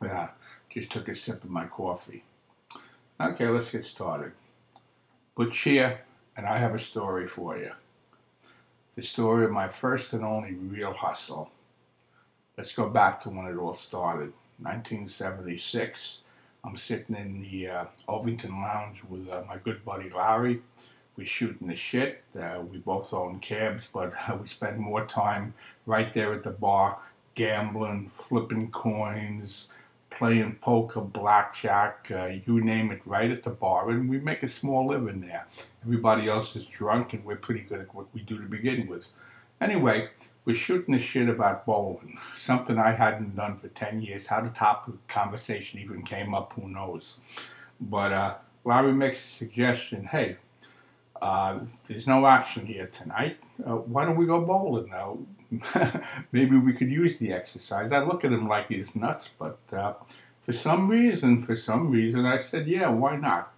Yeah, just took a sip of my coffee. Okay, let's get started. Butch here, and I have a story for you. The story of my first and only real hustle. Let's go back to when it all started. 1976. I'm sitting in the Ovington Lounge with my good buddy Larry. We're shooting the shit. We both own cabs, but we spend more time right there at the bar, gambling, flipping coins, playing poker, blackjack, you name it, right at the bar. And we make a small living there. Everybody else is drunk, and we're pretty good at what we do to begin with. Anyway, we're shooting the shit about bowling, something I hadn't done for 10 years. How the topic of conversation even came up, who knows? But Larry makes a suggestion. Hey, there's no action here tonight. Why don't we go bowling now? Maybe we could use the exercise. I look at him like he's nuts, but for some reason, I said, yeah, why not?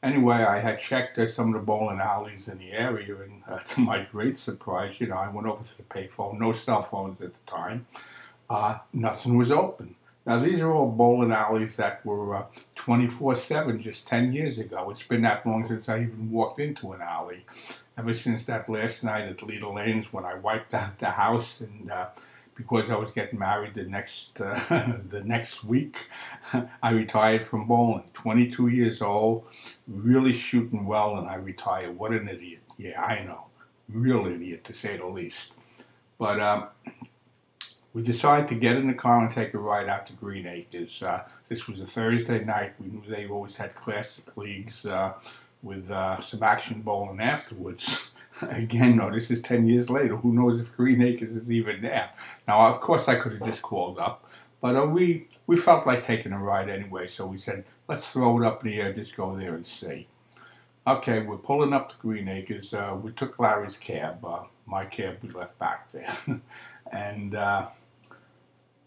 Anyway, I had checked some of the bowling alleys in the area, and to my great surprise, I went over to the payphone. No cell phones at the time. Nothing was open. Now, these are all bowling alleys that were 24/7 just 10 years ago. It's been that long since I even walked into an alley. Ever since that last night at Leda Lanes when I wiped out the house, and because I was getting married the next week, I retired from bowling. 22 years old, really shooting well, and I retired. What an idiot. Yeah, I know. Real idiot, to say the least. But we decided to get in the car and take a ride out to Green Acres. This was a Thursday night. We knew they always had classic leagues with some action bowling afterwards. Again, no, this is 10 years later. Who knows if Green Acres is even there? Now, of course, I could have just called up, but we felt like taking a ride anyway, so we said, let's throw it up in the air, just go there and see. Okay, we're pulling up to Green Acres. We took Larry's cab. My cab we left back there. and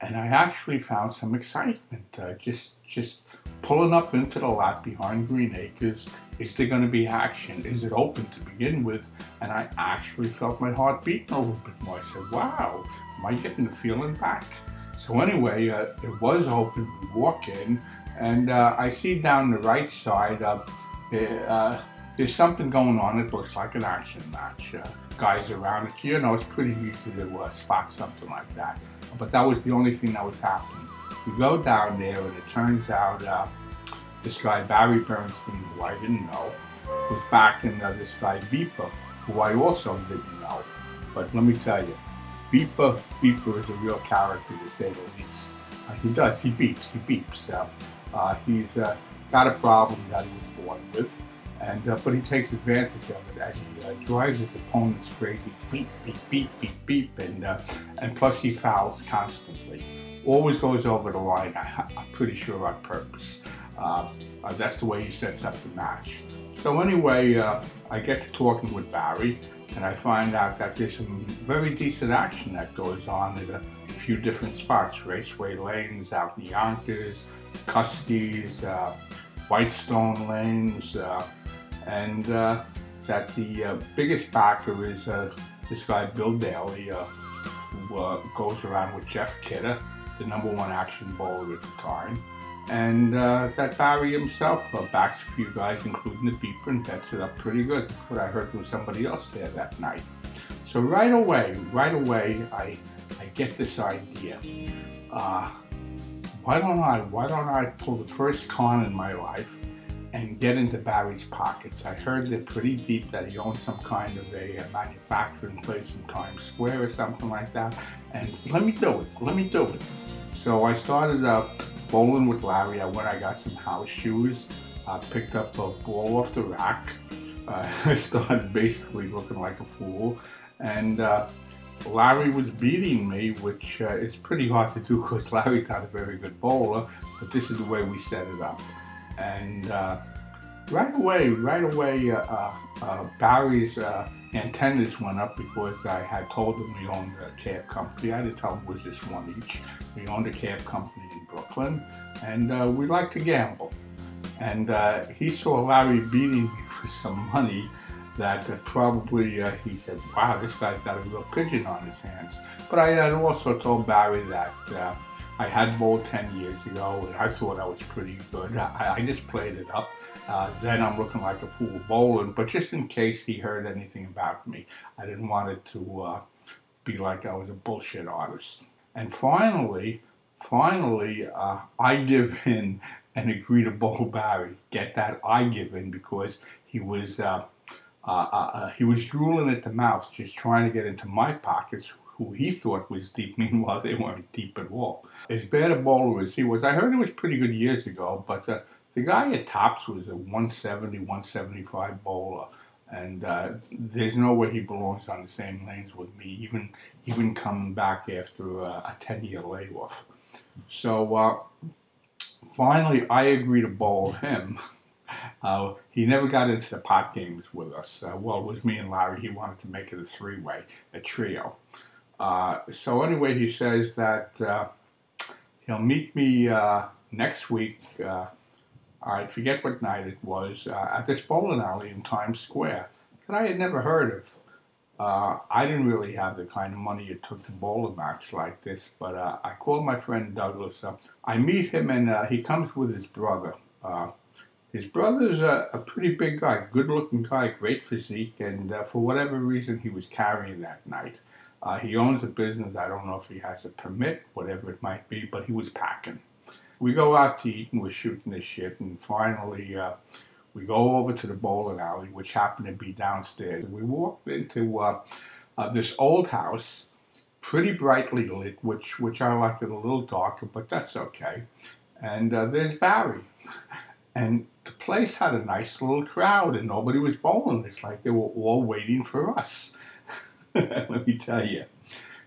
and I actually found some excitement just pulling up into the lot behind Green Acres. Is there going to be action? Is it open to begin with? And I actually felt my heart beating a little bit more. I said, wow, am I getting the feeling back? So anyway, it was open. We walk in, and I see down the right side, there's something going on. It looks like an action match. Guys around it, it's pretty easy to spot something like that. But that was the only thing that was happening. We go down there, and it turns out this guy, Barry Bernstein, who I didn't know, was backing this guy, Beeper, who I also didn't know. But let me tell you, Beeper is a real character, to say the least. He beeps. He's got a problem that he was born with, but he takes advantage of it as he drives his opponents crazy. Beep, beep, beep, beep, beep, and plus he fouls constantly. Always goes over the line, I'm pretty sure on purpose. That's the way he sets up the match. So anyway, I get to talking with Barry, and I find out that there's some very decent action that goes on at a few different spots. Raceway Lanes out in Yonkers, Cuskies, Whitestone Lanes, and that the biggest backer is this guy Bill Daly, who goes around with Jeff Kidder, the #1 action bowler at the time. And that Barry himself backs a few guys, including the Beeper, and bets it up pretty good. That's what I heard from somebody else there that night. So right away, I get this idea. Why don't I pull the first con in my life and get into Barry's pockets? I heard that pretty deep that he owns some kind of a manufacturing place in Times Square or something like that. And let me do it. So I started bowling with Larry. I got some house shoes, picked up a ball off the rack. I started basically looking like a fool, and Larry was beating me, which is pretty hard to do because Larry's not a very good bowler, but this is the way we set it up. And right away, Barry's antennas went up because I had told him we owned a cab company. I didn't tell him it was just one each. We owned a cab company in Brooklyn, and we like to gamble. And he saw Larry beating me for some money that probably he said, wow, this guy's got a real pigeon on his hands. But I had also told Barry that I had bowled 10 years ago, and I thought I was pretty good. I just played it up. Then I'm looking like a fool bowling, but just in case he heard anything about me, I didn't want it to be like I was a bullshit artist. And finally, I give in and agree to bowl Barry. Get that? I give in because he was drooling at the mouth, just trying to get into my pockets, who he thought was deep. Meanwhile, they weren't deep at all. As bad a bowler as he was, I heard he was pretty good years ago, but the guy at tops was a 170, 175 bowler. And there's no way he belongs on the same lanes with me, even coming back after a 10-year layoff. So finally, I agree to bowl him. He never got into the pot games with us. Well, it was me and Larry. He wanted to make it a three-way, a trio. So anyway, he says that he'll meet me next week. I forget what night it was, at this bowling alley in Times Square that I had never heard of. I didn't really have the kind of money it took to bowl a match like this, but I called my friend Douglas up. I meet him, and he comes with his brother. His brother's a pretty big guy, good-looking guy, great physique, and for whatever reason, he was carrying that night. He owns a business. I don't know if he has a permit, whatever it might be, but he was packing. We go out to eat, and we're shooting this shit, and finally we go over to the bowling alley, which happened to be downstairs. We walked into this old house, pretty brightly lit, which I liked it a little darker, but that's okay. And there's Barry. And the place had a nice little crowd, and nobody was bowling. It's like they were all waiting for us. Let me tell you.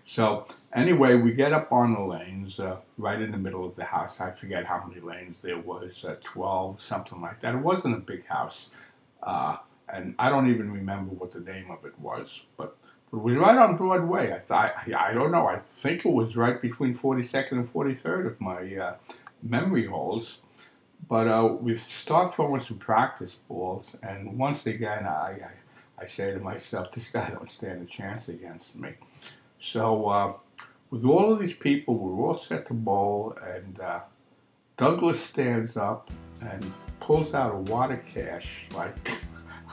So anyway, we get up on the lanes right in the middle of the house. I forget how many lanes there was, 12, something like that. It wasn't a big house, and I don't even remember what the name of it was, but it was right on Broadway. I don't know. I think it was right between 42nd and 43rd if my memory holds. But we start throwing some practice balls, and once again, I say to myself, this guy don't stand a chance against me. So with all of these people, we're all set to bowl, and Douglas stands up and pulls out a wad of cash, like,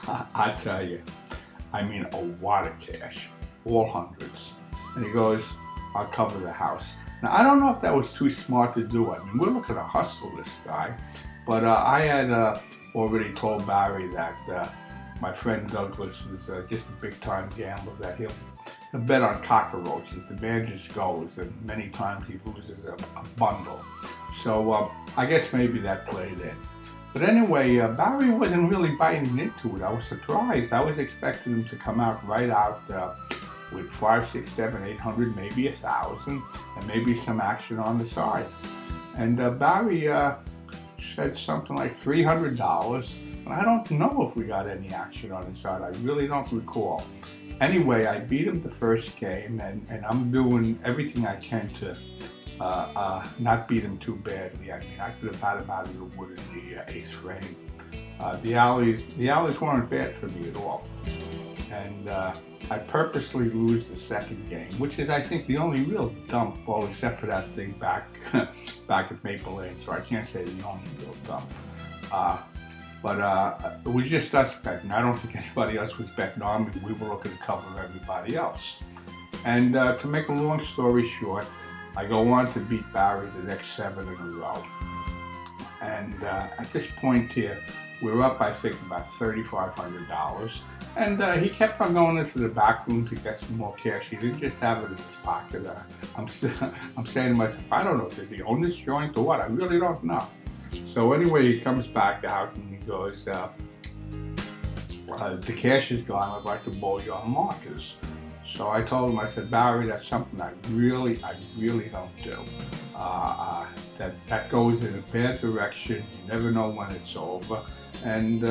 I tell you, I mean a wad of cash, all hundreds. And he goes, I'll cover the house. Now, I don't know if that was too smart to do. I mean, we're looking to hustle this guy. But I had already told Barry that my friend Douglas is just a big-time gambler, that he'll bet on cockroaches. The man just goes, and many times he loses a bundle. So I guess maybe that played in. But anyway, Barry wasn't really biting into it. I was surprised. I was expecting him to come out right out with 5, 6, 7, 800, maybe 1,000, and maybe some action on the side. And Barry said something like $300, and I don't know if we got any action on the side. I really don't recall. Anyway, I beat him the first game, and I'm doing everything I can to not beat him too badly. I mean, I could have had him out of the wood in the 8th frame. The alleys weren't bad for me at all. And I purposely lose the second game, which is, I think, the only real dump, well, except for that thing back at Maple Lane, so I can't say the only real dump. But it was just us betting. I don't think anybody else was betting on me. We were looking to cover everybody else. And to make a long story short, I go on to beat Barry the next 7 in a row. And at this point here, we're up, I think, about $3,500. And he kept on going into the back room to get some more cash. He didn't just have it in his pocket. I'm saying to myself, I don't know, does he own this joint or what? I really don't know. So anyway, he comes back out and he goes, the cash is gone. I'd like to bowl you on markers. So I told him, I said, Barry, that's something I really don't do. That goes in a bad direction. You never know when it's over. And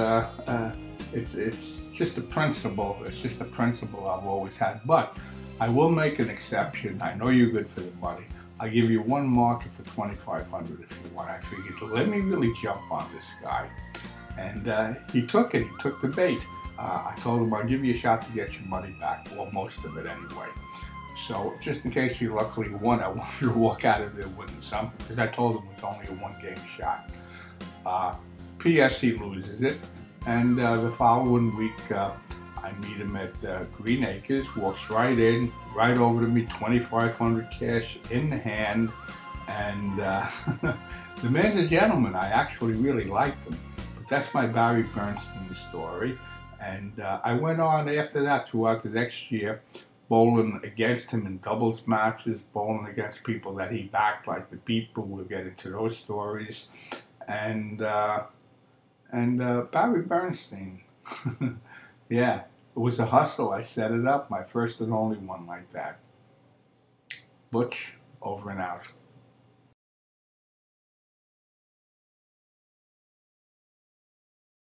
it's just a principle. It's just a principle I've always had. But I will make an exception. I know you're good for the money. I'll give you one market for $2,500 if you want. I figured to let me really jump on this guy. And he took it. He took the bait. I told him I'll give you a shot to get your money back, or most of it anyway. So just in case he luckily won, I wanted to walk out of there winning something because I told him it was only a one-game shot. P.S. he loses it, and the following week I meet him at Green Acres, walks right in, right over to me, 2,500 cash in the hand, and the man's a gentleman. I actually really liked him. But that's my Barry Bernstein story. And I went on after that throughout the next year, bowling against him in doubles matches, bowling against people that he backed, like the people. We'll get into those stories. And Barry Bernstein, yeah, it was a hustle. I set it up, my first and only one like that. Butch, over and out.